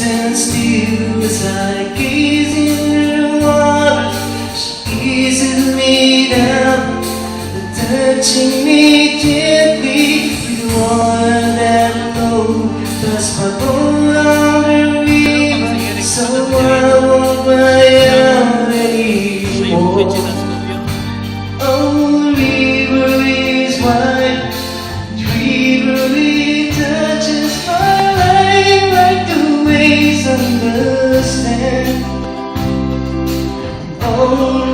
stand still as I gaze in her water. She eases me down, touching me gently with water that flows past my boat on the river. So I won't cry out anymore. Oh, the river is wide, the river it touches my life like the waves understand. Oh,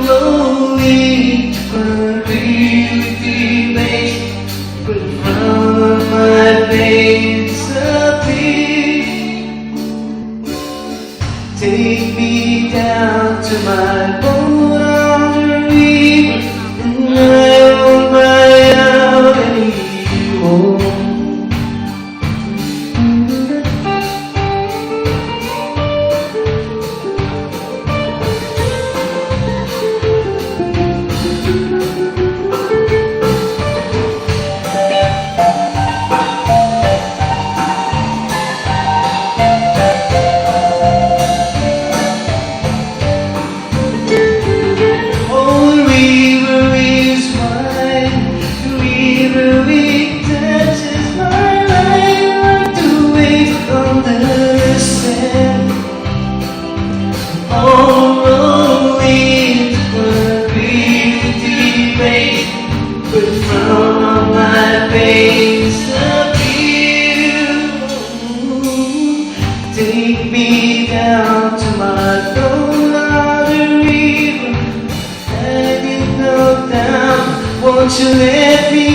lonely to agree with the waves, but from my face appear. Take me down to my boat on the river, and I won't cry out anymore. But from my face appear. Take me down to my boat on the river, and you know down. Won't you let me